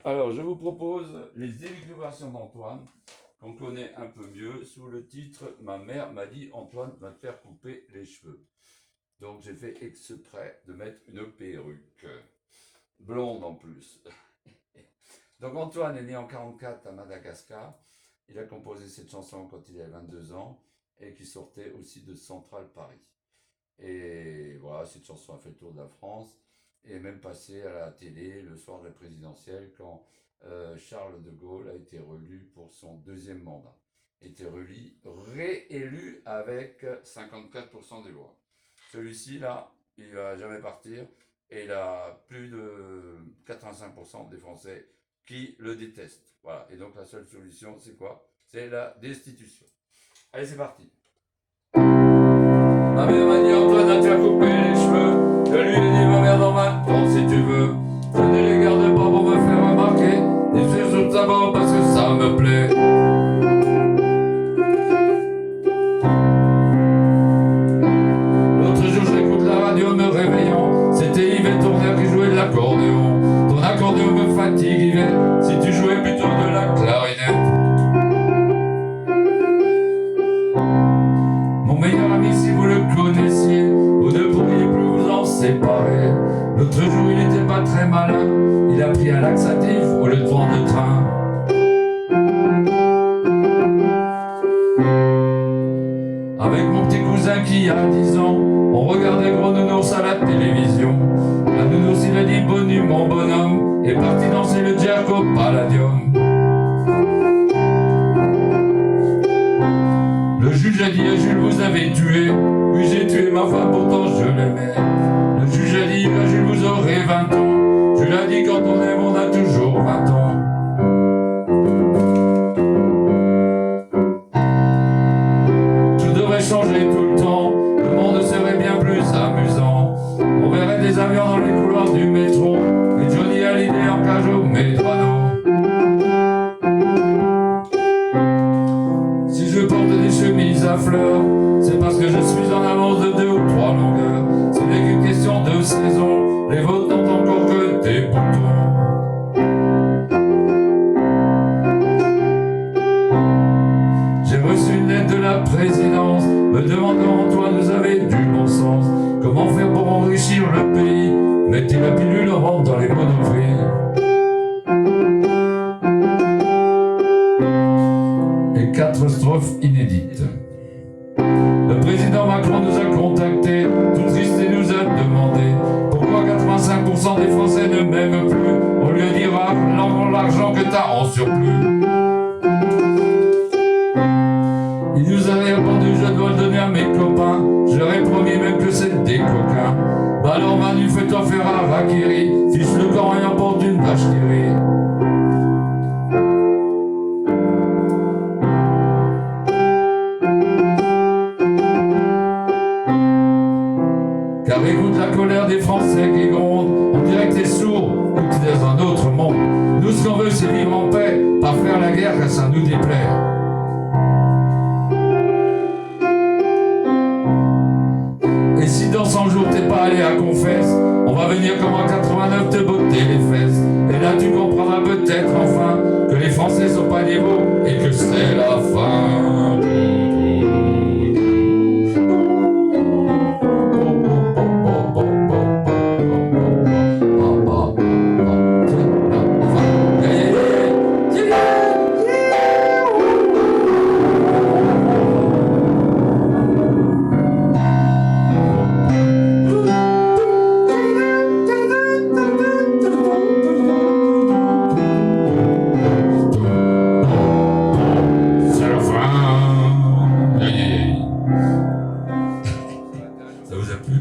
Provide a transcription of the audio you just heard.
Alors, je vous propose les élucubrations d'Antoine, qu'on connaît un peu mieux, sous le titre « Ma mère m'a dit Antoine va te faire couper les cheveux ». Donc, j'ai fait exprès de mettre une perruque, blonde en plus. Donc, Antoine est né en 1944 à Madagascar. Il a composé cette chanson quand il avait 22 ans et qui sortait aussi de Central Paris. Et voilà, cette chanson a fait le tour de la France et est même passée à la télé le soir de la présidentielle quand Charles de Gaulle a été réélu pour son deuxième mandat. Il a été réélu avec 54% des voix. Celui-ci, là, il ne va jamais partir et il a plus de 85% des Français qui le détestent. Voilà, et donc la seule solution, c'est quoi? C'est la destitution. Allez, c'est parti. Ma mère m'a dit Antoine va te faire couper les cheveux. Je lui ai dit ma mère dans ma temps si tu veux. Je ne les garde pas pour me faire remarquer. Des yeux sur le sabot parce que ça me plaît. L'autre jour j'écoute la radio me réveillant. C'était Yvette Tournière qui jouait de l'accordéon. Ton accordéon me fatigue Yvette. Si tu jouais plutôt de la clarinette. Mon meilleur ami, si vous le connaissiez, vous ne pourriez plus vous en séparer. L'autre jour, il était pas très malin. Il a pris un laxatif au lieu de prendre le train. Avec mon petit cousin qui a 10 ans, on regardait Gros Nounours à la télévision. La Nounours, il a dit bonne nuit mon bonhomme, et parti danser le Jerko Palladium. Le juge a dit à Jules vous avez tué. Oui j'ai tué ma femme pourtant je l'aimais. Le juge a dit à Jules vous aurez 20 ans. Jules a dit quand on aime on a toujours 20 ans. Tout devrait changer tout le temps. Le monde serait bien plus amusant. On verrait des avions dans les couloirs du métro. Et Johnny Hallyday en cage au Médrano. Si je porte des chemises à fleurs, c'est parce que je suis en avance de 2 ou 3 longueurs. Ce n'est qu'une question de saison, les vôtres n'ont encore que des boutons. J'ai reçu une lettre de la présidence, me demandant Antoine, vous avez du bon sens. Comment faire pour enrichir le pays? Mettez la pilule en vente dans les monoprix. Et 4 strophes inédites. Le président Macron nous a contactés, tout triste et nous a demandé pourquoi 85% des Français ne m'aiment plus. On lui a dit rends l'argent que t'as en surplus. Il nous a répondu je dois le donner à mes copains. Je leur ai promis même que c'est des coquins. Bah alors Manu fais-toi faire un raquiri. Fiche le camp et emporte une vache qui rit. Car écoute la colère des Français qui grondent. On dirait que t'es sourd ou que t'es dans un autre monde. Nous ce qu'on veut c'est vivre en paix, pas faire la guerre car ça nous déplaît. Et si dans 100 jours t'es pas allé à Confesse, on va venir comme en 89 te botter les fesses. Et là tu comprendras peut-être enfin que les Français sont pas des veaux et que c'est la fin. Ça vous a plu?